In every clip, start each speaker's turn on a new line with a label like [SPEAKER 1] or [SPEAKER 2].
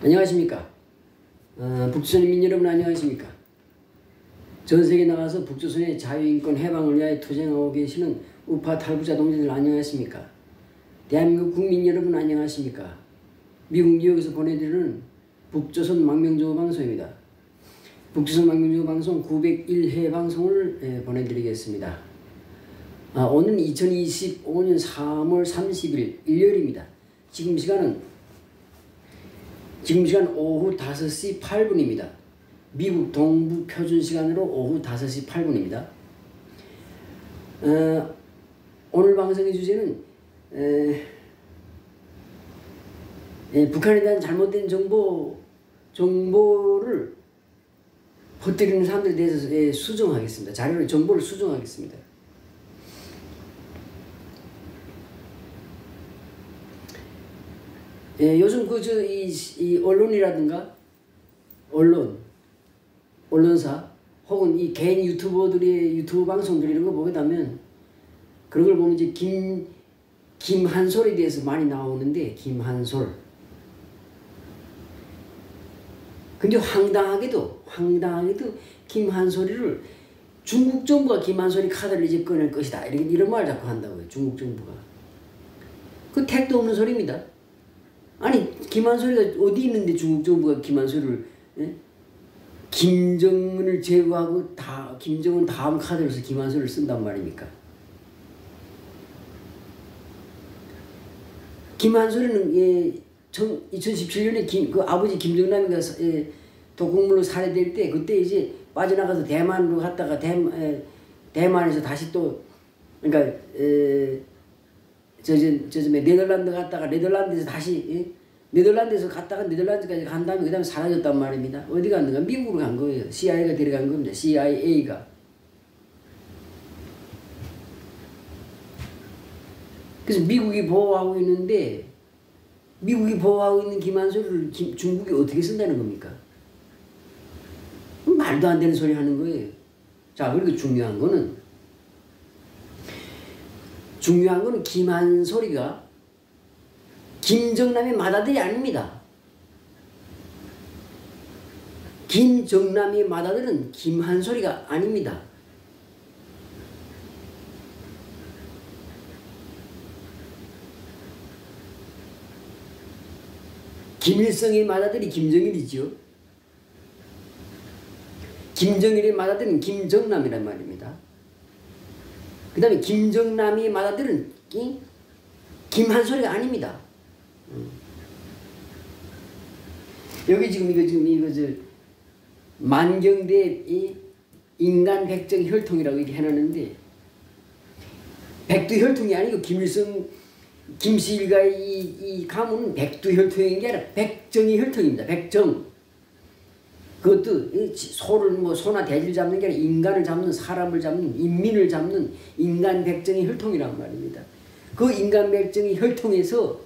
[SPEAKER 1] 안녕하십니까. 북조선 인민 여러분 안녕하십니까. 전세계에 나가서 북조선의 자유인권 해방을 위하여 투쟁하고 계시는 우파 탈북자 동지들 안녕하십니까. 대한민국 국민 여러분 안녕하십니까. 미국 뉴욕에서 보내드리는 북조선 망명조어 방송입니다. 북조선 망명조어 방송 901회 방송을 보내드리겠습니다. 오늘 2025년 3월 30일 일요일입니다. 지금 시간 오후 5시 8분입니다. 미국 동부 표준 시간으로 오후 5시 8분입니다. 오늘 방송의 주제는 북한에 대한 잘못된 정보를 퍼뜨리는 사람들에 대해서 수정하겠습니다. 정보를 수정하겠습니다. 요즘 이 언론이라든가 언론사 혹은 이 개인 유튜버들의 유튜브 방송들 이런 거 보게 되면 그런 걸 보면 이제 김한솔에 대해서 많이 나오는데 김한솔. 근데 황당하게도 김한솔이를 중국 정부가 김한솔이 카드를 이제 꺼낼 것이다 이런 말 자꾸 한다고요. 중국 정부가. 그 택도 없는 소리입니다. 아니 김한솔이가 어디 있는데 중국 정부가 김한솔을 김정은을 제거하고 김정은 다음 카드로서 김한솔을 쓴단 말입니까? 김한솔이는 2017년에 그 아버지 김정남이가 독극물로 살해될 때 그때 이제 빠져나가서 대만으로 갔다가 대만에서 다시 또 그러니까 네덜란드 갔다가 네덜란드에서 다시 네덜란드에서 갔다가 네덜란드까지 간 다음에 그 다음에 사라졌단 말입니다. 어디 갔는가? 미국으로 간 거예요. CIA가 데려간 겁니다. CIA가. 그래서 미국이 보호하고 있는데 미국이 보호하고 있는 김한솔을 중국이 어떻게 쓴다는 겁니까? 말도 안 되는 소리 하는 거예요. 자, 그리고 중요한 거는 김한솔이가 김정남의 맏아들이 아닙니다. 김정남의 맏아들은 김한솔이가 아닙니다. 김일성의 맏아들이 김정일이지요. 김정일의 맏아들은 김정남이란 말입니다. 그 다음에 김정남의 맏아들은 김한솔이가 아닙니다. 여기 지금 만경대 인간 백정 혈통이라고 이렇게 해놨는데 백두 혈통이 아니고 김씨일가의 이 가문은 백두 혈통인 게 아니라 백정의 혈통입니다. 백정. 그것도 소나 돼지를 잡는 게 아니라 인간을 잡는, 사람을 잡는, 인민을 잡는 인간 백정의 혈통이란 말입니다. 그 인간 백정의 혈통에서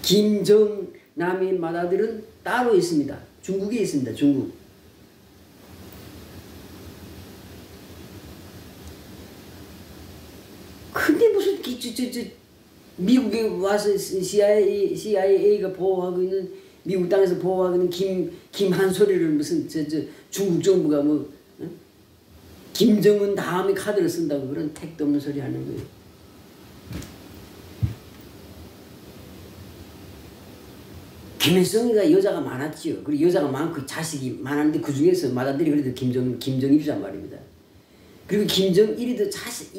[SPEAKER 1] 김정남의 맏아들은 따로 있습니다. 중국에 있습니다. 중국. 근데 무슨 미국에 와서 CIA가 보호하고 있는 미국 땅에서 보호하고 있는 김한솔이를 무슨 중국 정부가 김정은 다음에 카드를 쓴다고 그런 택도 없는 소리 하는 거예요. 김일성이가 여자가 많았지요. 그리고 여자가 많고 자식이 많았는데 그 중에서 맏아들이 그래도 김정일이란 말입니다. 그리고 김정일이도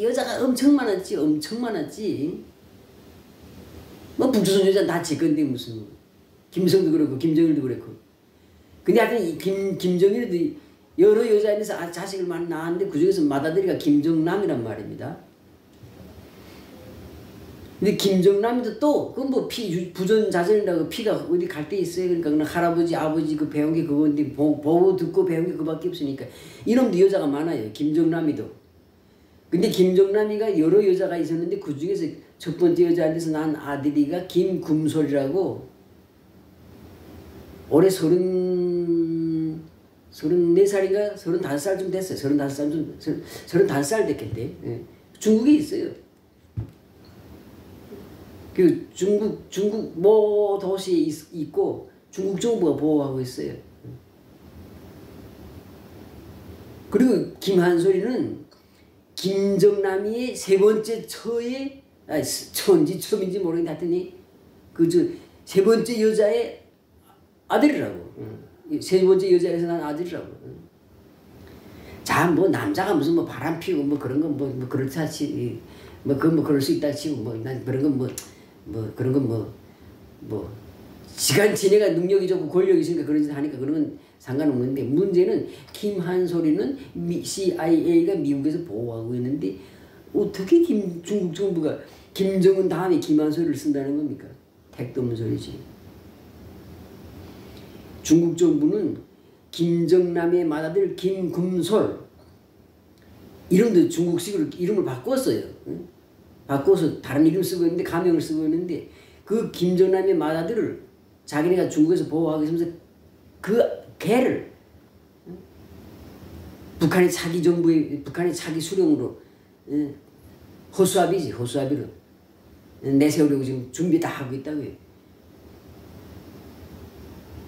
[SPEAKER 1] 여자가 엄청 많았지. 엄청 많았지. 북조선 여자는 다 지 건데 무슨 김성도 그렇고 김정일도 그렇고. 근데 하여튼 김정일도 여러 여자에서 자식을 많이 낳았는데 그 중에서 맏아들이가 김정남이란 말입니다. 근데 김정남도 또 부전자전이라고 피가 어디 갈 데 있어요. 그러니까 그냥 할아버지 아버지 그 배운 게 그건데 보고 듣고 배운 게 그밖에 없으니까 이놈도 여자가 많아요. 김정남이도. 근데 김정남이가 여러 여자가 있었는데 그 중에서 첫 번째 여자한테서 난 아들이가 김금솔이라고 올해 34살인가 35살쯤 됐어요. 35살 됐겠대. 예. 중국에 있어요. 그 중국 모 도시에 있고 중국 정부가 보호하고 있어요. 그리고 김한솔이는 김정남이의 세 번째 처의 처인지 처음인지 모르겠는데 하여튼 그 세 번째 여자의 아들이라고. 세 번째 여자에서 난 아들이라고. 자, 뭐 남자가 무슨 뭐 바람 피우고 뭐 그런 건 뭐 그렇다 치, 뭐 그건 뭐 그럴 수 있다 치고 뭐 난 그런 건 뭐 그런 건 뭐 시간 지내가 능력이 좋고 권력이 있으니까 그런 짓 하니까 그런 건 상관없는데 문제는 김한솔이는 CIA가 미국에서 보호하고 있는데 어떻게 중국 정부가 김정은 다음에 김한솔을 쓴다는 겁니까? 택도 없는 소리지. 중국 정부는 김정남의 맏아들 김금솔 이름도 중국식으로 이름을 바꿨어요. 바꿔서 다른 이름 쓰고 있는데 가명을 쓰고 있는데 그 김정남의 맏아들을 자기네가 중국에서 보호하고 있으면서 그 걔를 북한의 차기 정부의 북한의 차기 수령으로 허수아비지 허수아비로 내세우려고 지금 준비 다 하고 있다고요.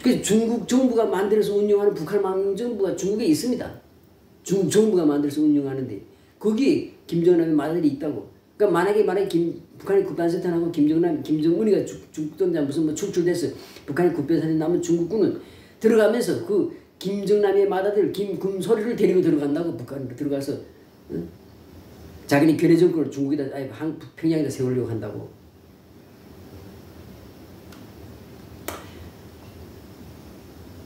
[SPEAKER 1] 그래서 중국 정부가 만들어서 운영하는 북한 망명정부가 중국에 있습니다. 중국 정부가 만들어서 운영하는데 거기에 김정남의 맏아들이 있다고. 그러니까 만약에 북한이 국방센터하고 김정은이가 죽든지 무슨 뭐 축출돼서 북한이 국방센터 나면 중국군은 들어가면서 그 김정남의 맏아들 김금솔이를 데리고 들어간다고. 북한으로 들어가서 자기네 견해 정권을 중국에다 평양에다 세우려고 한다고.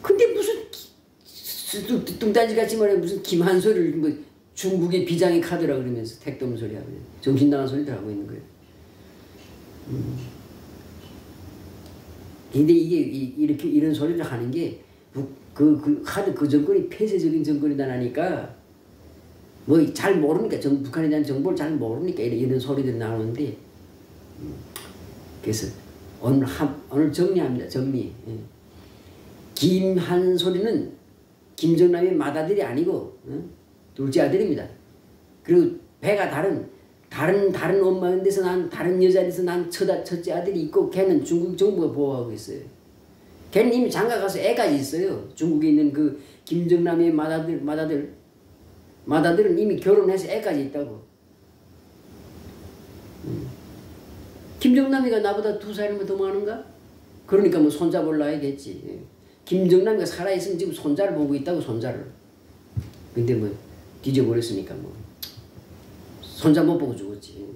[SPEAKER 1] 근데 무슨 뚱딴지 같이 말해 무슨 김한솔을 뭐 중국의 비장의 카드라 그러면서 택도 없는 소리 하고 정신 나간 소리들 하고 있는 거예요. 근데 이게 이렇게 이런 소리를 하는 게 그 카드 그 정권이 폐쇄적인 정권이다 하니까 뭐 잘 모르니까 북한에 대한 정보를 잘 모르니까 이런 소리들이 나오는데 그래서 오늘 정리합니다. 정리. 김한솔이는 김정남의 맏아들이 아니고 둘째 아들입니다. 그리고 배가 다른 엄마인데서 난 다른 여자에서 난 첫째 아들이 있고 걔는 중국 정부가 보호하고 있어요. 걔는 이미 장가 가서 애까지 있어요. 중국에 있는 그 김정남의 맏아들은 이미 결혼해서 애까지 있다고. 김정남이가 나보다 2살이면 더 많은가? 그러니까 뭐 손잡을 놔야겠지. 김정남이가 살아있으면 지금 손자를 보고 있다고. 손자를. 근데 뭐 뒤져버렸으니까 뭐 손자 못 보고 죽었지.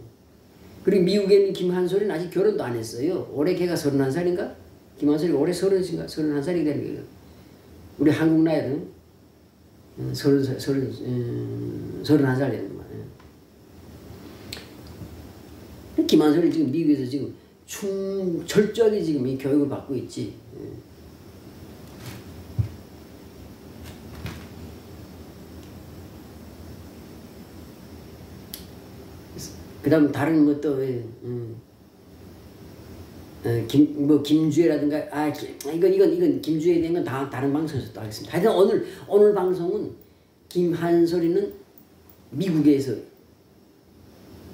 [SPEAKER 1] 그리고 미국에 있는 김한솔이는 아직 결혼도 안 했어요. 올해 걔가 31살인가? 김한솔이가 올해 30인가 31살이 되는 거예요. 우리 한국 나이는 31살 되는 거야. 김한솔이 지금 미국에서 지금 철저하게 지금 이 교육을 받고 있지. 그 다음 다른 것도 김주애라든가 이건 김주애에 대한 건 다른 방송에서 또 하겠습니다. 하여튼 오늘 방송은 김한솔이는 미국에서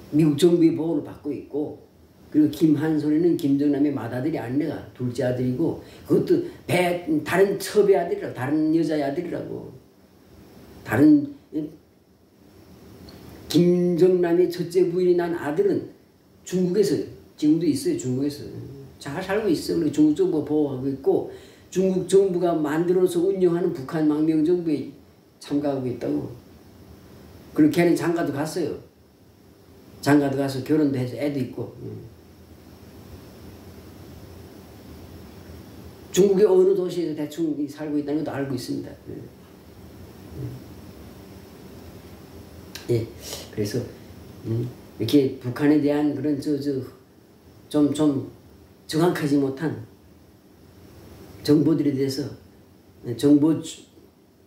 [SPEAKER 1] 미국 정부의 보호를 받고 있고 그리고 김한솔이는 김정남의 맏아들이 아니라 둘째 아들이고 그것도 다른 첩의 아들이라고. 다른 여자의 아들이라고. 다른 김정남의 첫째 부인이 난 아들은 중국에서 지금도 있어요. 중국에서 잘 살고 있어. 그리고 중국 정부가 보호하고 있고 중국 정부가 만들어서 운영하는 북한 망명정부에 참가하고 있다고. 그리고 걔는 장가도 갔어요. 장가도 가서 결혼도 해서 애도 있고. 중국의 어느 도시에서 대충 살고 있다는 것도 알고 있습니다. 예, 그래서 이렇게 북한에 대한 그런 좀 정확하지 못한 정보들에 대해서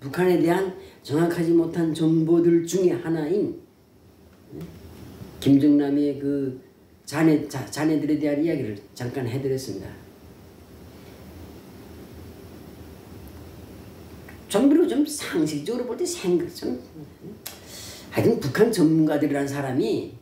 [SPEAKER 1] 북한에 대한 정확하지 못한 정보들 중에 하나인 김정남의 그 자네들에 대한 이야기를 잠깐 해드렸습니다. 좀 상식적으로 볼 때 하여튼 북한 전문가들이라는 사람이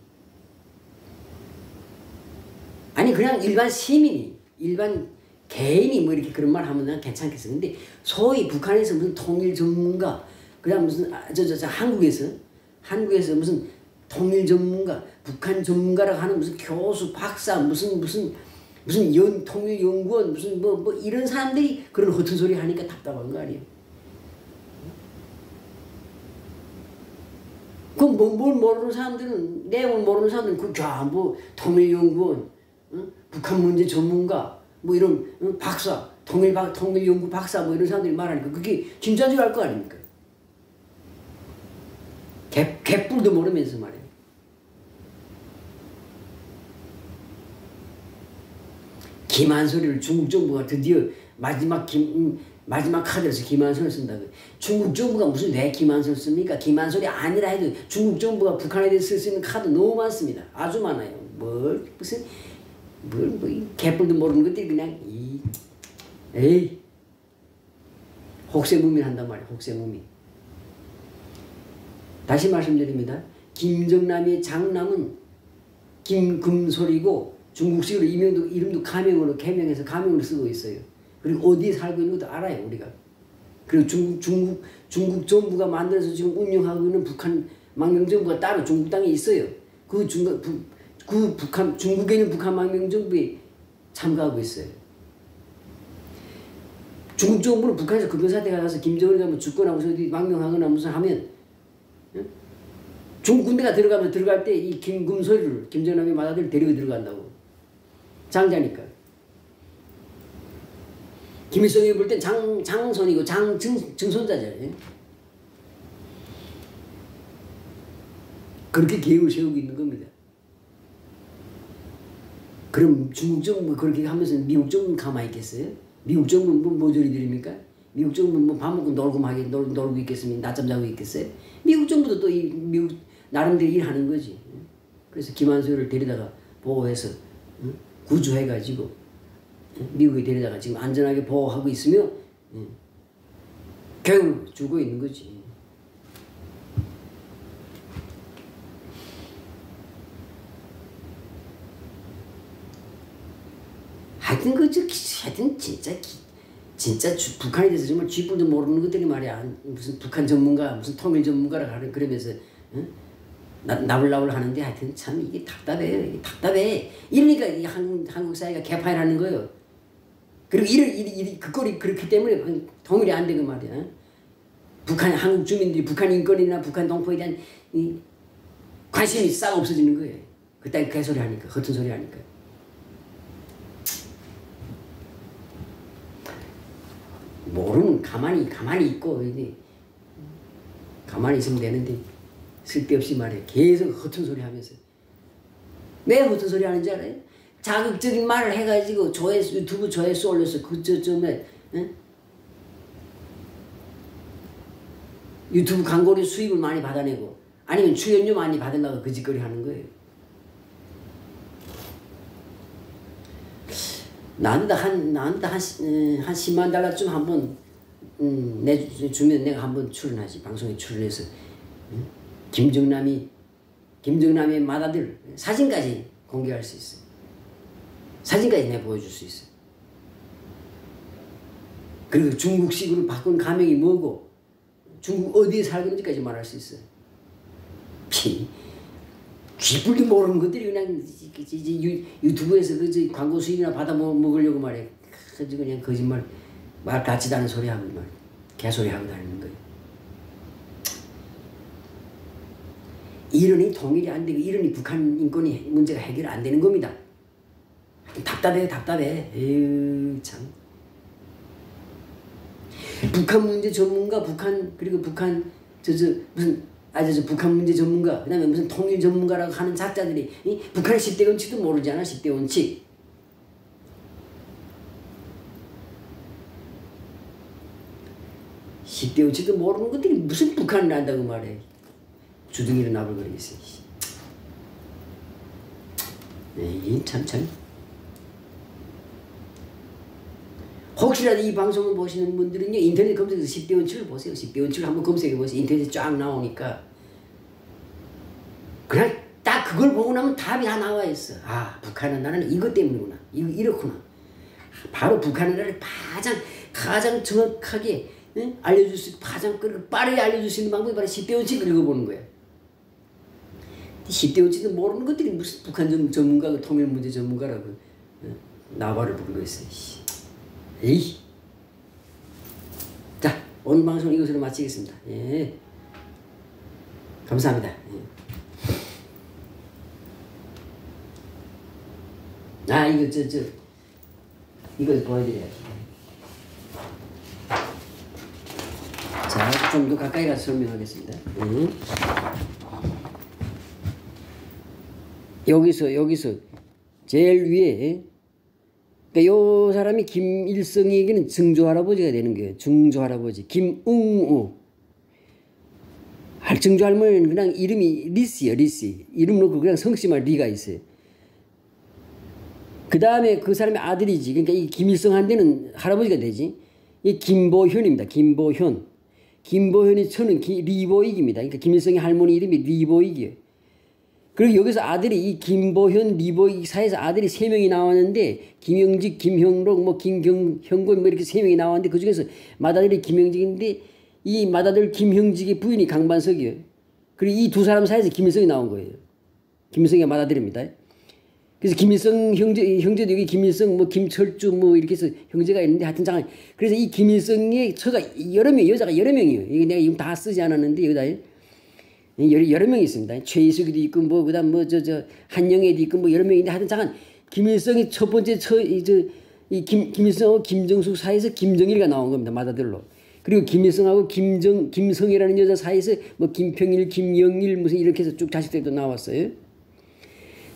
[SPEAKER 1] 아니 그냥 일반 시민이 일반 개인이 뭐 이렇게 그런 말 하면 난 괜찮겠어. 근데 소위 북한에서 무슨 통일 전문가 그다음 무슨 한국에서 무슨 통일 전문가 북한 전문가라고 하는 무슨 교수 박사 무슨 통일 연구원 무슨 뭐 이런 사람들이 그런 허튼 소리 하니까 답답한 거 아니에요. 그럼 뭘 모르는 사람들은 내용을 모르는 사람들은 뭐 통일연구원, 북한 문제 전문가, 뭐 이런 박사, 통일연구 박사 뭐 이런 사람들이 말하니까 그게 진짜인 줄 알 거 아닙니까? 개뿔도 모르면서 말이에요. 김한솔이를 중국 정부가 드디어 마지막 카드에서 김한솔을 쓴다고. 중국 정부가 무슨 왜 김한솔 씁니까? 김한솔이 아니라 해도 중국 정부가 북한에 대해서 쓸 수 있는 카드 너무 많습니다. 아주 많아요. 뭐 개뿔도 모르는 것들이 그냥 에이 혹세무민 한단 말이야. 혹세무민. 다시 말씀드립니다. 김정남의 장남은 김금솔이고 중국식으로 이름도 개명해서 가명으로 쓰고 있어요. 그리고 어디에 살고 있는 것도 알아요, 우리가. 그리고 중국 정부가 만들어서 지금 운영하고 있는 북한 망명정부가 따로 중국 땅에 있어요. 중국에 있는 북한 망명정부에 참가하고 있어요. 중국 정부는 북한에서 급변사태 가서 김정은이가 뭐 죽거나 무슨 어디 망명하거나 무슨 하면 중국 군대가 들어갈 때 이 김금솔이를 김정남이 맏아들 데리고 들어간다고. 장자니까. 김일성이 볼 땐 장손이고 증손자잖아요. 그렇게 계획을 세우고 있는 겁니다. 그럼 중국 정부 그렇게 하면서 미국 정부는 가만히 있겠어요? 미국 정부는 뭐 저리 드립니까? 미국 정부는 뭐 밥 먹고 놀고 있겠습니까? 낮잠 자고 있겠어요? 미국 정부도 또 미국 나름대로 일하는 거지. 그래서 김한솔을 데리다가 보호해서 구조해가지고 미국에 데려다가 지금 안전하게 보호하고 있으며 교육을 주고 있는 거지. 하여튼 진짜 북한에 대해서 정말 쥐뿔도 모르는 것들이 말이야. 무슨 북한 전문가 무슨 통일 전문가라고 하는 그러면서 나불나불 하는데 하여튼 참 이게 답답해. 이러니까 이 한국 사회가 개파이라는 거예요. 그리고 그 꼴이 그렇기 때문에 통일이 안 되고 말이야. 한국 주민들이 북한 인권이나 북한 동포에 대한 관심이 싹 없어지는 거예요. 그딴 개소리 하니까, 허튼 소리 하니까. 모르면 가만히 있고, 가만히 있으면 되는데, 쓸데없이 말해. 계속 허튼 소리 하면서. 왜 허튼 소리 하는지 알아요? 자극적인 말을 해가지고 유튜브 조회수 올려서 유튜브 광고료 수입을 많이 받아내고 아니면 출연료 많이 받으려고 그 짓거리 하는 거예요. 나한테 한 10만 달러쯤 한번 주면 내가 한번 출연하지. 방송에 출연해서 김정남의 맏아들 사진까지 공개할 수 있어요. 사진까지 내가 보여줄 수 있어요. 그리고 중국식으로 바꾼 가명이 뭐고 중국 어디에 살고 있는지까지 말할 수 있어요. 쥐뿔도 모르는 것들이 그냥 유튜브에서 광고 수익이나 받아 먹으려고 말해. 그냥 거짓말 말 같지도 않은 소리 하고 말 개소리 하고 다니는 거예요. 이러니 통일이 안 되고 이러니 북한 인권이 문제가 해결 안 되는 겁니다. 답답해. 에휴 참. 북한 문제 전문가, 북한 문제 전문가, 그 다음에 무슨 통일 전문가라고 하는 작자들이 북한의 10대 원칙도 모르잖아. 10대 원칙. 원칙도 모르는 것들이 무슨 북한을 안다고 말해. 주둥이를 나불거리겠어. 에이 참. 혹시라도 이 방송을 보시는 분들은요, 인터넷 검색해서 10대 원칙을 보세요. 10대 원칙을 한번 검색해 보세요. 인터넷에 쫙 나오니까. 그냥 딱 그걸 보고 나면 답이 다 나와 있어. 아, 북한은 나는 이것 때문이구나. 이렇구나. 바로 북한은 나를 가장 정확하게 알려줄 수, 가장 빠르게 알려줄 수 있는 방법이 바로 10대 원칙을 읽어보는 거야. 10대 원칙도 모르는 것들이 무슨 북한 전문가고 통일문제 전문가라고 나발을 부르고 있어. 에이. 자, 오늘 방송 이것으로 마치겠습니다. 예. 감사합니다. 예. 아, 이거 이걸 보여드려야지. 자, 좀 더 가까이 가서 설명하겠습니다. 여기서 제일 위에, 그러니까 요 사람이 김일성에게는 증조할아버지가 되는 거예요. 증조할아버지 김웅우. 증조할머니는 그냥 이름이 리스예요. 리스. 이름 놓고 그냥 성씨만 리가 있어요. 그 다음에 그 사람의 아들이지. 그러니까 이 김일성한테는 할아버지가 되지. 이 김보현입니다. 김보현. 김보현이 저는 리보익입니다. 그러니까 김일성의 할머니 이름이 리보익이에요. 그리고 여기서 아들이 이 김보현, 리보익 사이에서 아들이 3명이 나왔는데 김영직, 김형록, 뭐 김형곤 뭐 이렇게 3명이 나왔는데 그 중에서 맏아들이 김영직인데 이 맏아들 김형직의 부인이 강반석이에요. 그리고 이 두 사람 사이에서 김일성이 나온 거예요. 김일성이 맏아들입니다. 그래서 김일성 형제도 여기 김일성, 뭐 김철주 뭐 이렇게 해서 형제가 있는데 하여튼 잠깐. 그래서 이 김일성의 처가 여러 명, 여자가 여러 명이에요. 이게 내가 지금 다 쓰지 않았는데 여기다 여러 명이 있습니다. 최희석이도 있고 뭐 그다음 뭐 한영애도 있고 뭐 여러 명인데 하여튼 잠깐 김일성이 첫 번째 김일성하고 김정숙 사이에서 김정일이가 나온 겁니다. 맏아들로. 그리고 김일성하고 김성이라는 여자 사이에서 뭐 김평일, 김영일 무슨 이렇게 해서 쭉 자식들도 나왔어요.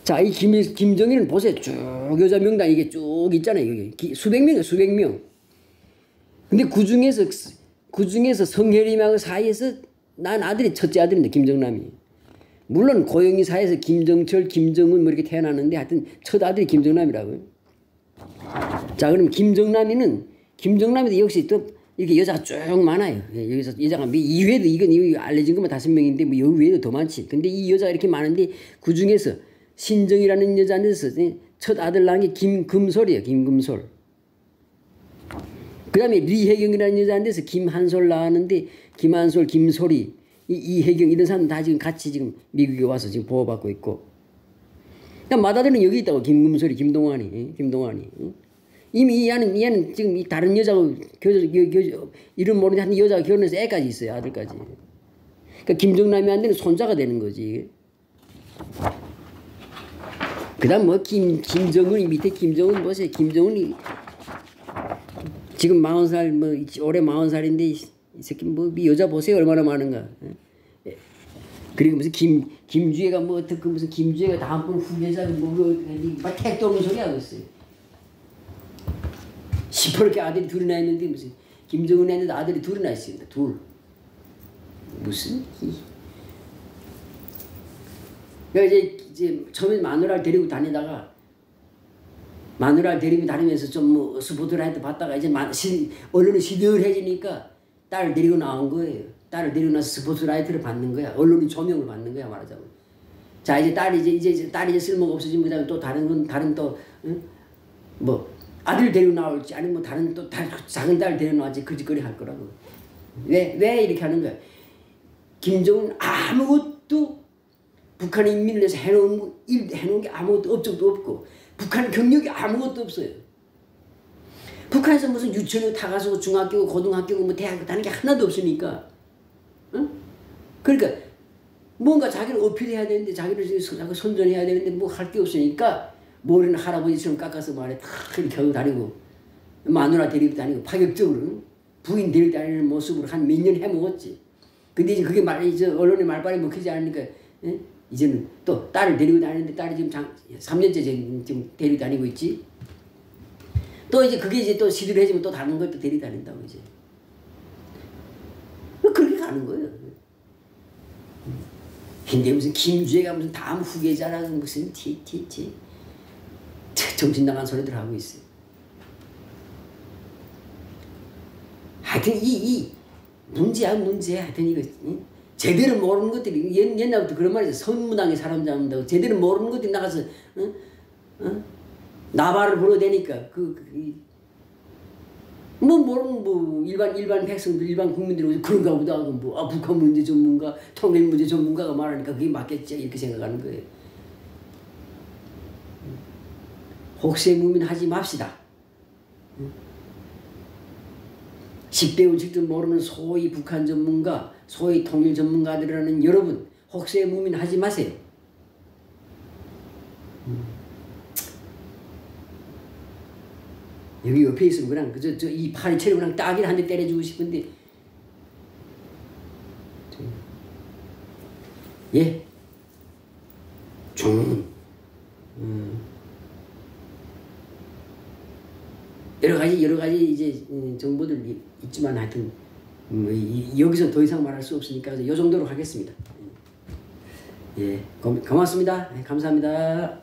[SPEAKER 1] 자, 이 김정일은 보세요. 쭉 여자 명단 이게 쭉 있잖아요. 여기 수백 명이에요. 수백 명. 근데 그 중에서 성혜림하고 사이에서 난 아들이 첫째 아들인데 김정남이. 물론 고영이 사이에서 김정철, 김정은 뭐 이렇게 태어났는데 하여튼 첫 아들이 김정남이라고요. 자, 그럼 김정남이도 역시 또 이렇게 여자가 쭉 많아요. 여기서 여자가 이외에도 이건 알려진 것만 5명인데 뭐 여기 외에도 더 많지. 근데 이 여자가 이렇게 많은데 그 중에서 신정이라는 여자한테서 첫 아들 낳은 게 김금솔이에요. 김금솔. 그 다음에 리혜경이라는 여자한테서 김한솔 낳았는데 김한솔, 김소리, 이혜경 이런 사람들 다 지금 같이 지금 미국에 와서 지금 보호받고 있고. 그러니까 맏아들은 여기 있다고. 김금솔이, 김동환이. 이미 얘는 지금 다른 여자하고 이름 모르는 한 여자가 결혼해서 애까지 있어요. 아들까지. 그러니까 김정남이한테는 손자가 되는 거지. 그 다음 뭐 김정은이 밑에 김정은 보세요. 김정은이 지금 40살 뭐 올해 40살인데 이 새끼 뭐 여자 보세요. 얼마나 많은가. 그리고 무슨 김주혜가 뭐 어떻게 무슨 김주혜가 다음번 후계자가 막 택도 없는 소리 하고 있어요. 시퍼렇게 아들이 둘이나 있는데 무슨 김정은 애는데 아들이 둘이나 있습니다. 둘. 무슨 그러니까 이제 처음에 마누라를 데리고 다니다가 마누라를 데리고 다니면서 좀 뭐 스포트라이트 받다가 이제 언론이 시들해지니까 딸을 데리고 나온 거예요. 딸을 데리고 나서 스포트라이트를 받는 거야. 언론이 조명을 받는 거야 말하자면. 자 이제 딸이 쓸모가 없어지면 그다음에 또 다른 또 뭐 아들 데리고 나올지 아니면 뭐 다른 또 작은 딸 데리고 나올지 그짓거리 할 거라고. 왜 이렇게 하는 거야? 김정은 아무것도 북한의 인민을 위해서 해놓은 게 아무것도 업적도 없고 북한 경력이 아무것도 없어요. 북한에서 무슨 유치원을 타가서 중학교고 고등학교고 뭐 대학교 다는 게 하나도 없으니까. 응? 그러니까 뭔가 자기를 어필해야 되는데 자기를 선전해야 되는데 뭐 할 게 없으니까 머리는 할아버지처럼 깎아서 말해 다 이렇게 하고 다니고 마누라 데리고 다니고 파격적으로 부인 데리고 다니는 모습으로 한 몇 년 해먹었지. 근데 이제 그게 언론의 말빨이 먹히지 않으니까 이제는 또 딸을 데리고 다니는데 딸이 지금 3년째 지금 데리고 다니고 있지. 또 이제 그게 이제 또 시들해지면 또 다른 걸 또 데리고 다닌다고 이제. 그렇게 가는 거예요. 근데 무슨 김주혜가 무슨 다음 후계자라는 무슨 정신 나간 소리들 하고 있어요. 하여튼 이 문제야. 하여튼 이거 제대로 모르는 것들이 옛날부터 그런 말이 있어. 선무당에 사람 잡는다고 제대로 모르는 것들이 나가서 나발을 불어대니까 뭐 모르는 뭐 일반 백성들 일반 국민들이 그런가 보다 하고 뭐 북한 문제 전문가 통일 문제 전문가가 말하니까 그게 맞겠지 이렇게 생각하는 거예요. 혹세무민 하지 맙시다. 10대 운칙도 모르는 소위 북한 전문가 소위 통일 전문가들이라는 여러분 혹세무민 하지 마세요. 여기 옆에 있으면 그냥 이 파리채로 그냥 딱이를 한 대 때려주고 싶은데 예 여러 가지 이제 정보들 있지만 하여튼 여기서 더 이상 말할 수 없으니까 이 정도로 하겠습니다. 예 고맙습니다. 감사합니다.